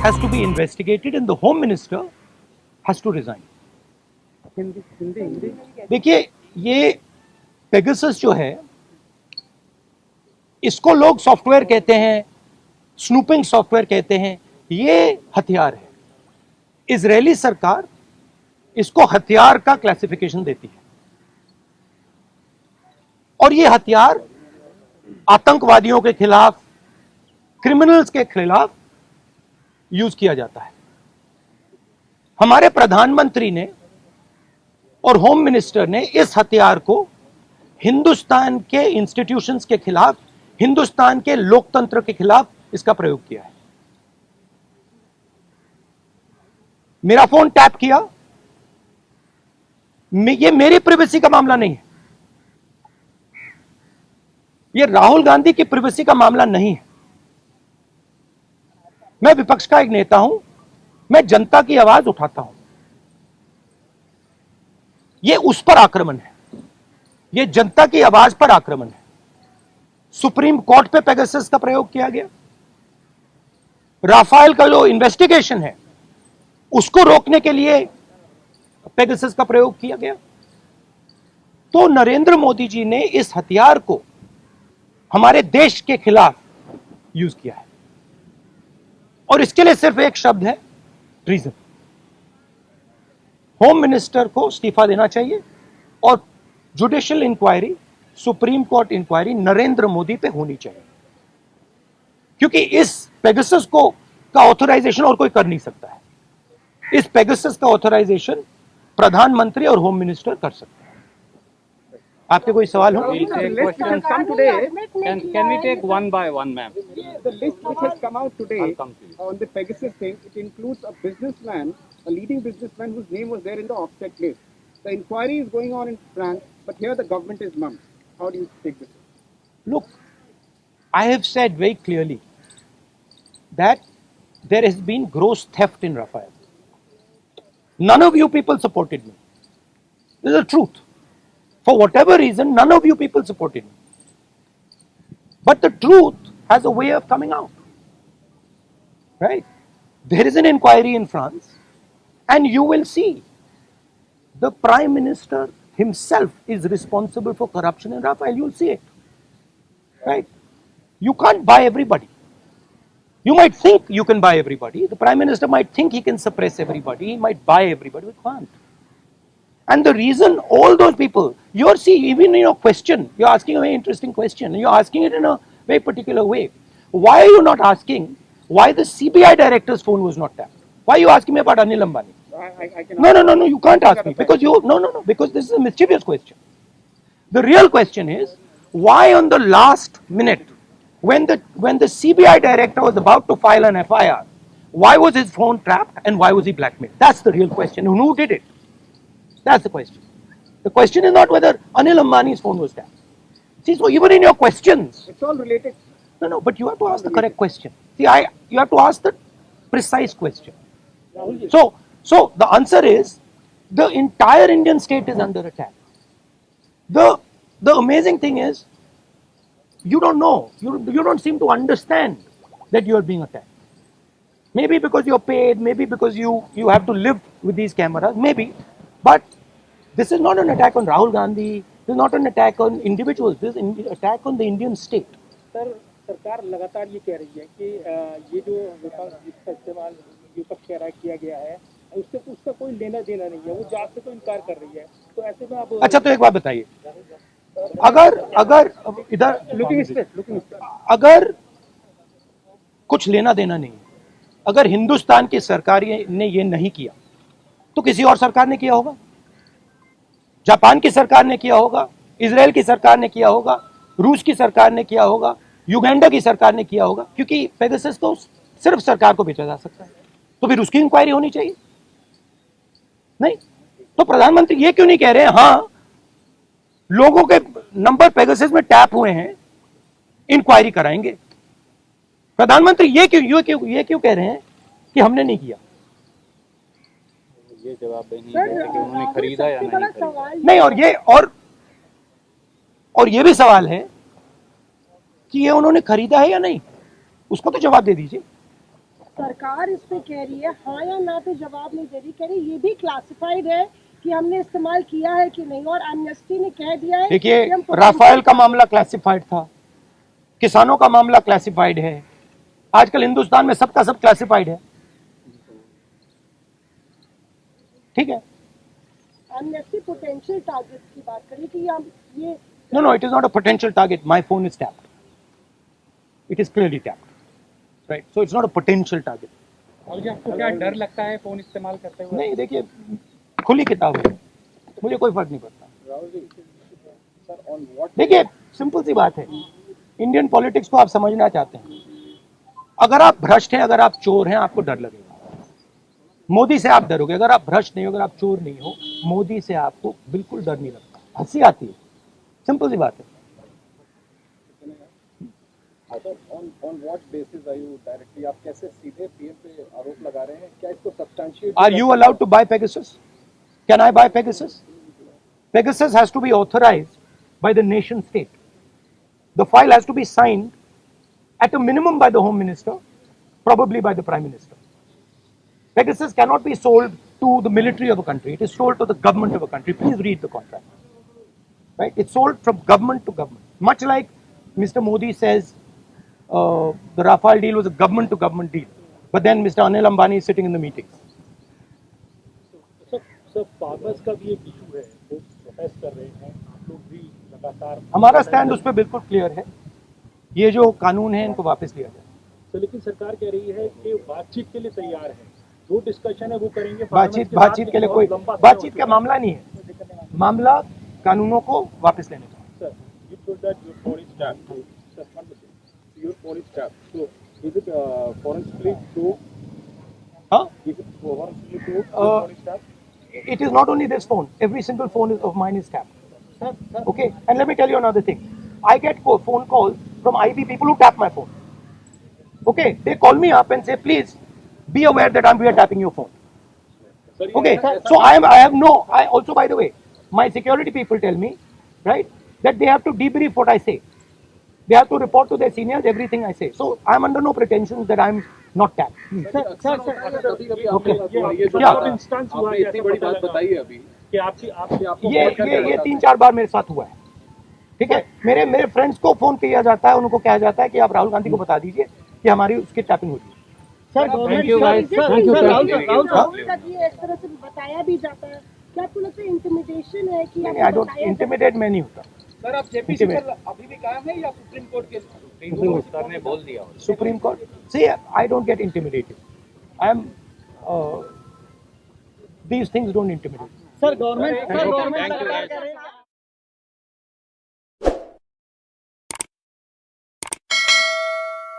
has to be investigated and the Home Minister has to resign. देखिए, ये Pegasus जो है, इसको लोग सॉफ्टवेयर कहते हैं, स्नूपिंग सॉफ्टवेयर कहते हैं, ये हथियार है। इजरायली सरकार इसको हथियार का क्लासिफिकेशन देती है और ये हथियार आतंकवादियों के खिलाफ, क्रिमिनल्स के खिलाफ यूज किया जाता है। हमारे प्रधानमंत्री ने और होम मिनिस्टर ने इस हथियार को हिंदुस्तान के इंस्टीट्यूशंस के खिलाफ, हिंदुस्तान के लोकतंत्र के खिलाफ इसका प्रयोग किया है। मेरा फोन टैप किया, ये मेरी प्राइवेसी का मामला नहीं है, ये राहुल गांधी की प्राइवेसी का मामला नहीं है। मैं विपक्ष का एक नेता हूं, मैं जनता की आवाज उठाता हूं। ये उस पर आक्रमण है, ये जनता की आवाज पर आक्रमण है। सुप्रीम कोर्ट पे पेगासस का प्रयोग किया गया, राफेल का जो इन्वेस्टिगेशन है उसको रोकने के लिए पेगासस का प्रयोग किया गया। तो नरेंद्र मोदी जी ने इस हथियार को हमारे देश के खिलाफ यूज किया है और इसके लिए सिर्फ एक शब्द है, ट्रीजन। होम मिनिस्टर को इस्तीफा देना चाहिए और judicial inquiry, supreme court inquiry Narendra Modi पे होनी चाहिए, क्योंकि इस पेगासस को का ऑथराइजेशन और कोई कर नहीं सकता है। इस पेगासस का ऑथराइजेशन प्रधानमंत्री और होम मिनिस्टर कर सकते हैं। आपके कोई सवाल हो? Can we take one by one, ma'am? The list which has come out today on the Pegasus thing, it includes a businessman, a leading businessman whose name was there in the offset list. The inquiry is going on in France, but here the government is mum. How do you take this? Look, I have said very clearly that there has been gross theft in Rafael. None of you people supported me. This is the truth. For whatever reason, none of you people supported me. But the truth has a way of coming out. Right? There is an inquiry in France, and you will see the Prime Minister himself is responsible for corruption in Rafael. You'll see it. Right? You can't buy everybody. You might think you can buy everybody. The Prime Minister might think he can suppress everybody. He might buy everybody. We can't. And the reason all those people, you're seeing, even in your question, you're asking a very interesting question. You're asking it in a very particular way. Why are you not asking why the CBI director's phone was not tapped? Why are you asking me about Anil Ambani? I can No, you can't ask me because because this is a mischievous question. The real question is, why on the last minute, when the CBI director was about to file an FIR, why was his phone tapped and why was he blackmailed? That's the real question. And who did it? That's the question. The question is not whether Anil Ambani's phone was tapped. See, so even in your questions, it's all related. no, but you have to ask the correct question. See, you have to ask the precise question. So the answer is, the entire Indian state is under attack. The amazing thing is, you don't know, you don't seem to understand that you are being attacked. Maybe because you're paid, maybe because you have to live with these cameras, maybe. But this is not an attack on Rahul Gandhi. This is not an attack on individuals. This is an attack on the Indian state. Sir, सरकार लगातार ये कह रही है कि ये जो जिसका इस्तेमाल विपक्ष कह रहा है किया गया है, उसका कोई लेना देना नहीं है, वो जांच से तो इनकार कर रही है। तो ऐसे में आप अच्छा, तो एक बात बताइए, अगर इधर अगर कुछ लेना देना नहीं है, अगर हिंदुस्तान की सरकार ने ये नहीं किया तो किसी और सरकार ने किया होगा, जापान की सरकार ने किया होगा, इजराइल की सरकार ने किया होगा, रूस की सरकार ने किया होगा, युगांडा की सरकार ने किया होगा, क्योंकि पेगासस तो सिर्फ सरकार को बेचा जा सकता है। तो फिर उसकी इंक्वायरी होनी चाहिए। नहीं तो प्रधानमंत्री ये क्यों नहीं कह रहे हैं, हाँ लोगों के नंबर पेगासस में टैप हुए हैं, इंक्वायरी कराएंगे। प्रधानमंत्री ये क्यों कह रहे हैं कि हमने नहीं किया? ये जवाब नहीं है कि उन्होंने खरीदा या नहीं खरीदा। नहीं, और ये भी सवाल है कि ये उन्होंने खरीदा है या नहीं, उसको तो जवाब दे दीजिए। सरकार इस पे कह रही है हाँ या ना पे जवाब नहीं दे रही, कह रही ये भी क्लासिफाइड है कि हमने इस्तेमाल किया है कि नहीं, और एमनेस्टी ने कह दिया है देखिए, कि हम राफेल का मामला क्लासिफाइड था, किसानों का मामला क्लासिफाइड है, आजकल हिंदुस्तान में सबका सब क्लासिफाइड है, ठीक है। एमनेस्टी पोटेंशियल टारगेट की बात करी कि हम ये No, it is not a potential target. My phone is tapped. It is clearly tapped. Right? So it's not a potential target. और जी आपको क्या डर लगता है फोन इस्तेमाल करते हुए? नहीं, देखिए, खुली किताब है, मुझे कोई फर्क नहीं पड़ता। देखिए, सिंपल सी बात है, इंडियन पॉलिटिक्स को आप समझना चाहते हैं, अगर आप भ्रष्ट हैं, अगर आप चोर हैं, आपको डर लगेगा। मोदी से आप डरोगे, अगर आप भ्रष्ट नहीं हो, अगर आप चोर नहीं हो, मोदी से आपको बिल्कुल डर नहीं लगता, हंसी आती है, सिंपल सी बात है। on what basis are you directly, आप कैसे सीधे पीएम पे आरोप लगा रहे हैं, क्या इसको substantiate? Are you allowed to buy Pegasus? Can I buy Pegasus? Pegasus has to be authorized by the nation state. The file has to be signed at a minimum by the Home Minister, probably by the Prime Minister. Pegasus cannot be sold to the military of a country. It is sold to the government of a country. Please read the contract. Right? It's sold from government to government. Much like Mr. Modi says, the Rafale deal was a government to government deal. But then Mr. Anil Ambani is sitting in the meetings. Sir farmers का भी एक issue है, वो protest कर रहे हैं, आप लोग भी लगातार। हमारा स्टैंड उस पर बिल्कुल क्लियर है, ये जो कानून है इनको वापस लिया जाए। तो लेकिन सरकार कह रही है कि बातचीत के लिए तैयार है, जो डिस्कशन है वो करेंगे। बातचीत के लिए कोई बातचीत का मामला नहीं है, मामला कानूनों को वापस लेने का। Sir, you told that your phone is tapped. Sir, one second. Your phone is tapped. So, is it forensically proved? Huh? Is it forensically proved? Your phone is tapped? It is not only this phone, every single phone of mine is tapped. Sir, Okay, and let me tell you another thing. I get phone calls from IB people who tap my phone. Okay, they call me up and say, please be aware that we are tapping your phone. Okay, so I also, by the way, my security people tell me, right, that they have to debrief what I say. They have to report to their seniors everything I say. So I'm under no pretensions that I'm not tapped. Okay. क्या? Instance हुआ आपने है, इतनी बड़ी बात बताई है अभी कि आपकी ये 3-4 बार मेरे साथ हुआ है, ठीक है। मेरे फ्रेंड्स को फोन किया जाता है, उनको कहा जाता है कि आप राहुल गांधी को बता दीजिए कि हमारी उसकी टैपिंग होती है। Sir Thank you, guys. Thank you, Rahul का ये इस तरह से बताया भी जाता है, क्या आपको लगता है इंटिमिडेशन है कि आई डोंट इंटिमिडेट, मैं नहीं होता। सर आप जेपीसी पर अभी भी कायम है या सुप्रीम कोर्ट के? सर ने बोल दिया। Supreme court, see, I don't get intimidated. I am these things don't intimidate. Sir government Thank you, guys.